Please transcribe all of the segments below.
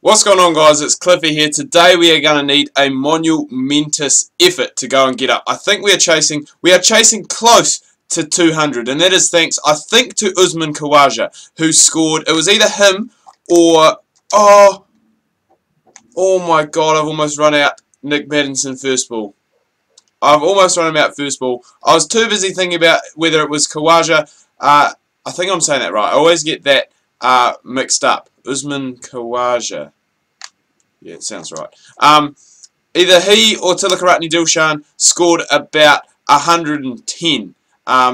What's going on, guys? It's Cliffy here. Today we are going to need a monumentous effort to go and get up. I think we are chasing close to 200, and that is thanks, I think, to Usman Khawaja, who scored. It was either him or oh my God, I've almost run out Nick Maddinson first ball. I've almost run him out first ball. I was too busy thinking about whether it was Khawaja. I think I'm saying that right. I always get that mixed up. Usman Khawaja. Yeah, it sounds right. Either he or Tilakaratne Dilshan scored about 110.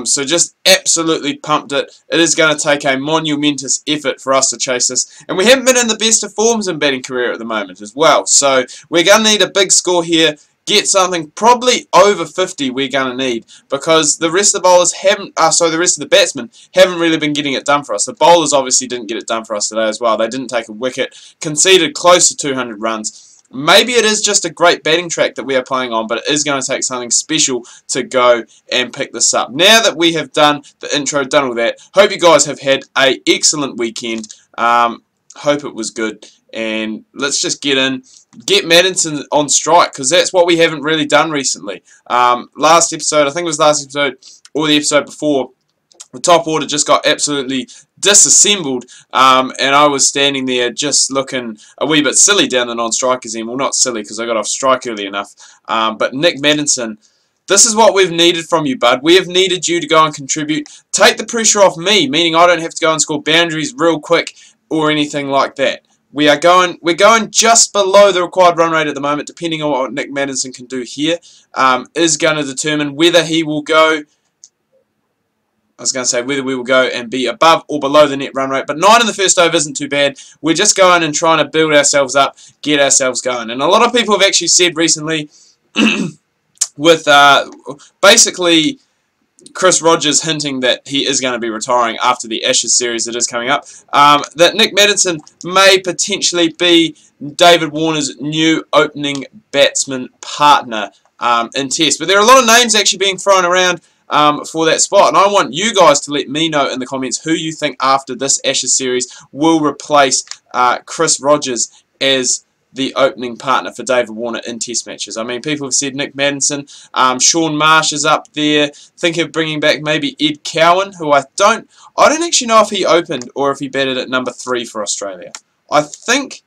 So just absolutely pumped it. It is going to take a monumentous effort for us to chase this. And we haven't been in the best of forms in batting career at the moment as well. So we're going to need a big score here. Get something probably over 50 we're going to need, because the rest of the bowlers haven't, the rest of the batsmen haven't really been getting it done for us. The bowlers obviously didn't get it done for us today as well. They didn't take a wicket, conceded close to 200 runs. Maybe it is just a great batting track that we are playing on, but it is going to take something special to go and pick this up. Now that we have done the intro, done all that, hope you guys have had an excellent weekend. Hope it was good. And let's just get in, get Maddinson on strike, because that's what we haven't really done recently. Last episode, I think it was last episode, or the episode before, the top order just got absolutely disassembled, and I was standing there just looking a wee bit silly down the non-strikers end. Well, not silly, because I got off strike early enough. But Nick Maddinson, this is what we've needed from you, bud. We have needed you to go and contribute. Take the pressure off me, meaning I don't have to go and score boundaries real quick or anything like that. We're going just below the required run rate at the moment, depending on what Nick Maddinson can do here, is going to determine whether he will go, whether we will go and be above or below the net run rate. But 9 in the first over isn't too bad. We're just going and trying to build ourselves up, get ourselves going. And a lot of people have actually said recently, with basically Chris Rogers hinting that he is going to be retiring after the Ashes series that is coming up, that Nick Maddinson may potentially be David Warner's new opening batsman partner in Test. But there are a lot of names actually being thrown around for that spot, and I want you guys to let me know in the comments who you think after this Ashes series will replace Chris Rogers as the opening partner for David Warner in Test matches. I mean, people have said Nick Maddinson, Shaun Marsh is up there. Think of bringing back maybe Ed Cowan, who I don't actually know if he opened or if he batted at number 3 for Australia. I think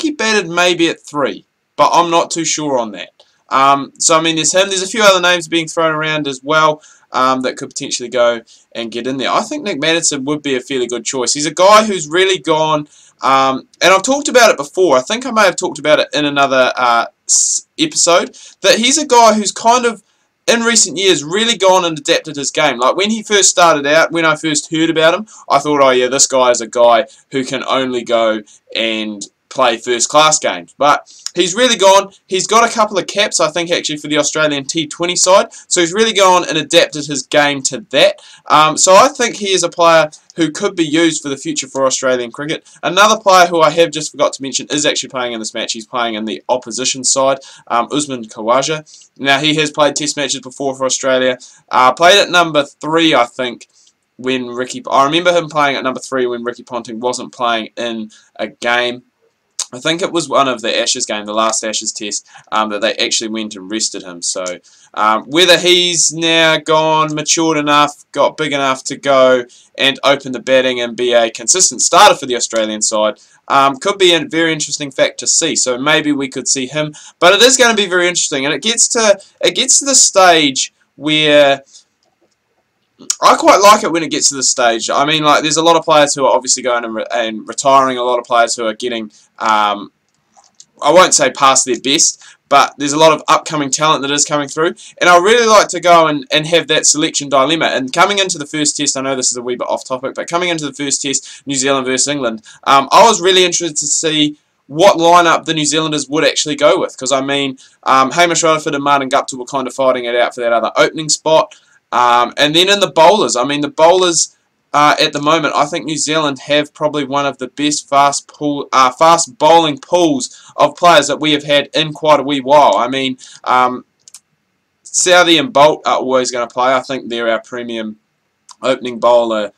he batted maybe at 3, but I'm not too sure on that. So I mean, there's him. There's a few other names being thrown around as well that could potentially go and get in there. I think Nick Maddinson would be a fairly good choice. He's a guy who's really gone. And I've talked about it before. I think I may have talked about it in another episode, that he's a guy who's kind of, in recent years, really gone and adapted his game. Like when he first started out, when I first heard about him, I thought, oh yeah, this guy is a guy who can only go and play first-class games. But he's really gone. He's got a couple of caps, I think, actually, for the Australian T20 side. So he's really gone and adapted his game to that. So I think he is a player who could be used for the future for Australian cricket. Another player who I have just forgot to mention is actually playing in this match. He's playing in the opposition side, Usman Khawaja. Now, he has played Test matches before for Australia. Played at number 3, I think, when I remember him playing at number 3 when Ricky Ponting wasn't playing in a game. I think it was one of the Ashes game, the last Ashes test, that they actually went and rested him. So whether he's now gone, matured enough, got big enough to go and open the batting and be a consistent starter for the Australian side, could be a very interesting fact to see. So maybe we could see him. But it is going to be very interesting, and it gets to the stage where I quite like it when it gets to this stage. I mean, like, there's a lot of players who are obviously going and retiring, a lot of players who are getting, I won't say past their best, but there's a lot of upcoming talent that is coming through, and I really like to go and have that selection dilemma. And coming into the first test, I know this is a wee bit off topic, but coming into the first test, New Zealand versus England, I was really interested to see what lineup the New Zealanders would actually go with, because I mean, Hamish Rutherford and Martin Guptill were kind of fighting it out for that other opening spot. And then in the bowlers, I mean, the bowlers at the moment, I think New Zealand have probably one of the best fast bowling pools of players that we have had in quite a wee while. I mean, Southee and Bolt are always going to play. I think they're our premium opening bowler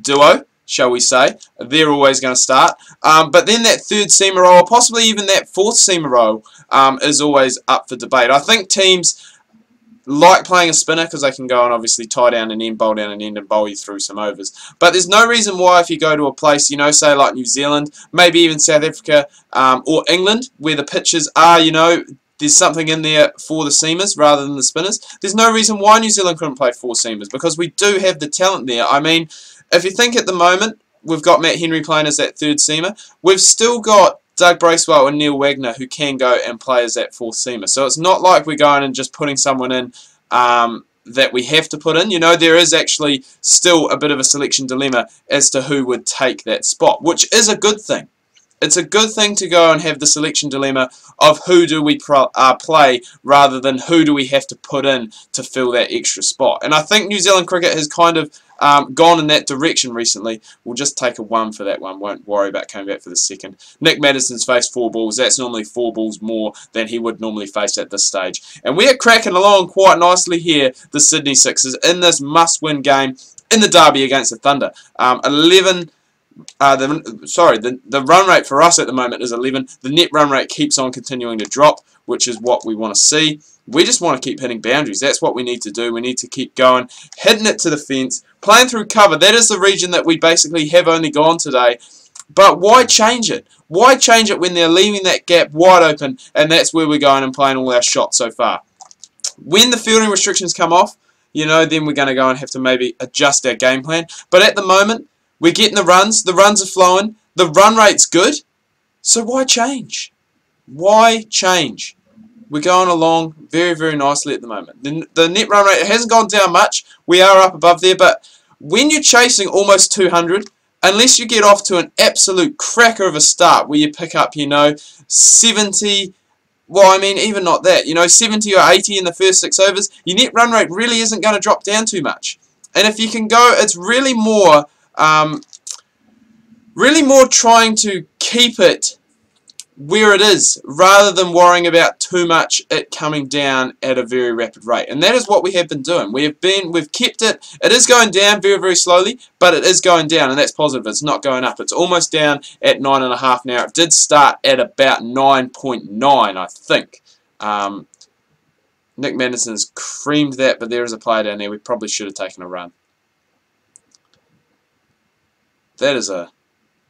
duo. shall we say. They're always going to start. But then that third seamer role, or possibly even that fourth seamer role, is always up for debate. I think teams like playing a spinner because they can go and obviously tie down an end, bowl down an end, and bowl you through some overs. But there's no reason why if you go to a place, you know, say like New Zealand, maybe even South Africa or England, where the pitches are, you know, there's something in there for the seamers rather than the spinners. There's no reason why New Zealand couldn't play 4 seamers because we do have the talent there. I mean, if you think at the moment, we've got Matt Henry playing as that third seamer. We've still got Doug Bracewell and Neil Wagner who can go and play as that fourth seamer. So it's not like we're going and just putting someone in that we have to put in. You know, there is actually still a bit of a selection dilemma as to who would take that spot, which is a good thing. It's a good thing to go and have the selection dilemma of who do we play rather than who do we have to put in to fill that extra spot. And I think New Zealand cricket has kind of gone in that direction recently. We'll just take a 1 for that one. Won't worry about coming back for the second. Nick Maddison's faced 4 balls. That's normally 4 balls more than he would normally face at this stage. And we are cracking along quite nicely here, the Sydney Sixers, in this must-win game in the derby against the Thunder. The run rate for us at the moment is 11. The net run rate keeps on continuing to drop, which is what we want to see. We just want to keep hitting boundaries. That's what we need to do. We need to keep going, hitting it to the fence, playing through cover. That is the region that we basically have only gone today. But why change it? Why change it when they're leaving that gap wide open, and that's where we're going and playing all our shots so far? When the fielding restrictions come off, you know, then we're going to go and have to maybe adjust our game plan. But at the moment, we're getting the runs are flowing, the run rate's good, so why change? Why change? We're going along very, very nicely at the moment. The net run rate hasn't gone down much, we are up above there, but when you're chasing almost 200, unless you get off to an absolute cracker of a start where you pick up, you know, 70, well, I mean, even not that, you know, 70 or 80 in the first 6 overs, your net run rate really isn't going to drop down too much. And if you can go, it's really more trying to keep it where it is rather than worrying about too much it coming down at a very rapid rate. And that is what we have been doing. We've kept it. It is going down very, very slowly, but it is going down, and that's positive. It's not going up. It's almost down at 9.5 now. It did start at about 9.9, I think. Nick Maddison's creamed that, but there is a player down there. We probably should have taken a run. That is a...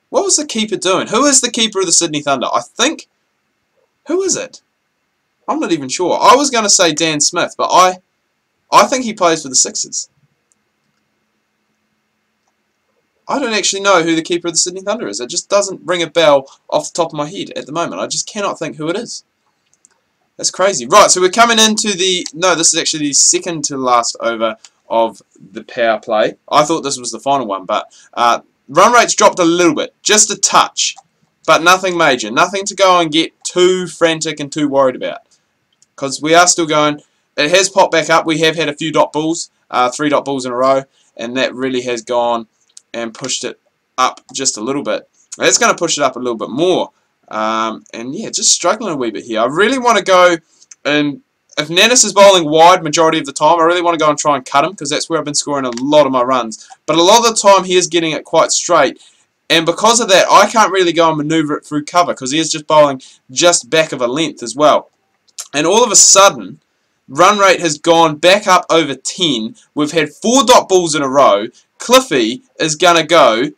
What was the keeper doing? Who is the keeper of the Sydney Thunder? I think... Who is it? I'm not even sure. I was going to say Dan Smith, but I think he plays for the Sixers. I don't actually know who the keeper of the Sydney Thunder is. It just doesn't ring a bell off the top of my head at the moment. I just cannot think who it is. That's crazy. Right, so we're coming into the... No, this is actually the second to last over of the power play. I thought this was the final one, but... run rate's dropped a little bit, just a touch, but nothing major, nothing to go and get too frantic and too worried about, because we are still going. It has popped back up. We have had a few dot balls, 3 dot balls in a row, and that really has gone and pushed it up just a little bit. That's going to push it up a little bit more, and yeah, just struggling a wee bit here. I really want to go, and if Nannis is bowling wide majority of the time, I really want to go and try and cut him, because that's where I've been scoring a lot of my runs. But a lot of the time he is getting it quite straight, and because of that I can't really go and manoeuvre it through cover, because he is just bowling just back of a length as well. And all of a sudden, run rate has gone back up over 10. We've had 4 dot balls in a row. Cliffy is going to go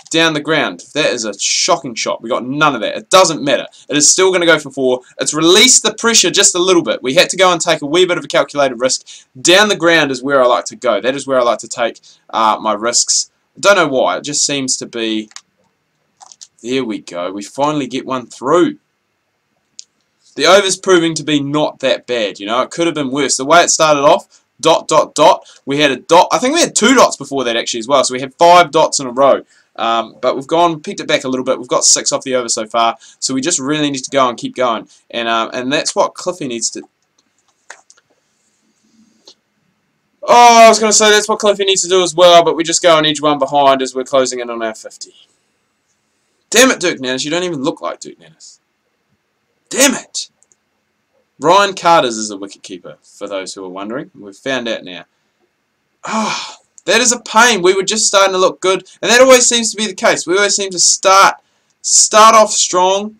down the ground. That is a shocking shot. We got none of that. It doesn't matter. It is still going to go for 4. It's released the pressure just a little bit. We had to go and take a wee bit of a calculated risk. Down the ground is where I like to go. That is where I like to take my risks. I don't know why. It just seems to be... There we go. We finally get one through. The over's proving to be not that bad. You know, it could have been worse. The way it started off, dot, dot, dot. We had a dot. I think we had 2 dots before that actually as well. So we had 5 dots in a row. But we've picked it back a little bit. We've got 6 off the over so far, so we just really need to go and keep going, and that's what Cliffy needs to. Oh, I was going to say that's what Cliffy needs to do as well, but we just go and edge one behind as we're closing in on our 50. Damn it, Dirk Nannis! You don't even look like Dirk Nannis. Damn it! Ryan Carters is a wicketkeeper, for those who are wondering. We've found out now. Ah. Oh. That is a pain. We were just starting to look good, and that always seems to be the case. We always seem to start off strong,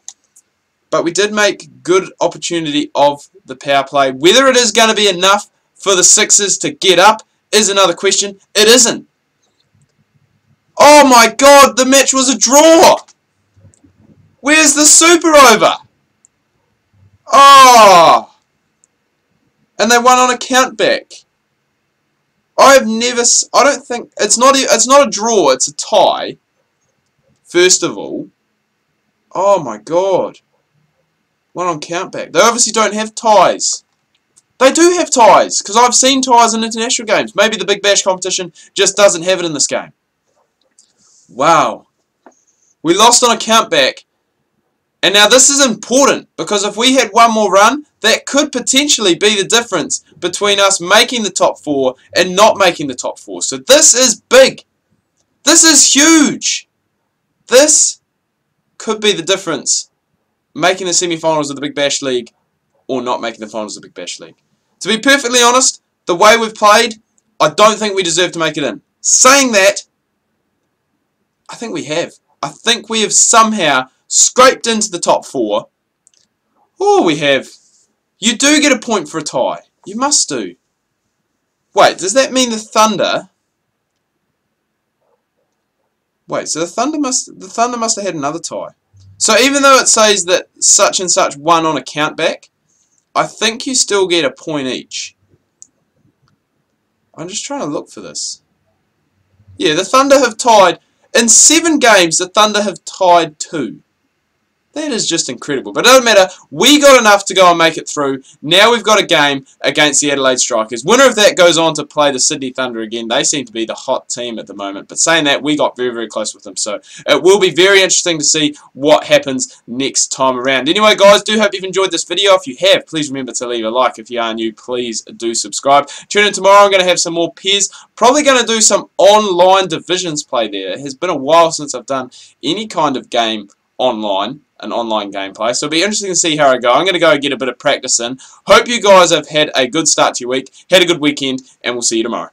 but we did make good opportunity of the power play. Whether it is going to be enough for the Sixers to get up is another question. It isn't. Oh my God, the match was a draw. Where's the super over? Oh, and they won on a countback. I don't think it's not a draw. It's a tie. First of all, oh my God, one on countback. They obviously don't have ties. They do have ties because I've seen ties in international games. Maybe the Big Bash competition just doesn't have it in this game. Wow, we lost on a countback. And now this is important because if we had one more run, that could potentially be the difference between us making the top 4 and not making the top 4. So this is big. This is huge. This could be the difference, making the semi-finals of the Big Bash League or not making the finals of the Big Bash League. To be perfectly honest, the way we've played, I don't think we deserve to make it in. Saying that, I think we have. I think we have somehow scraped into the top 4. Oh, we have. You do get a point for a tie. You must do. Wait, does that mean the Thunder? Wait, so the Thunder must have had another tie. So even though it says that such and such won on a countback, I think you still get a point each. I'm just trying to look for this. Yeah, the Thunder have tied. In 7 games, the Thunder have tied 2. That is just incredible. But it doesn't matter. We got enough to go and make it through. Now we've got a game against the Adelaide Strikers. Winner of that goes on to play the Sydney Thunder again. They seem to be the hot team at the moment. But saying that, we got very, very close with them. So it will be very interesting to see what happens next time around. Anyway, guys, do hope you've enjoyed this video. If you have, please remember to leave a like. If you are new, please do subscribe. Tune in tomorrow. I'm going to have some more Pez. Probably going to do some online divisions play there. It has been a while since I've done any kind of game online. An online gameplay. So it'll be interesting to see how I go. I'm going to go get a bit of practice in. Hope you guys have had a good start to your week, had a good weekend, and we'll see you tomorrow.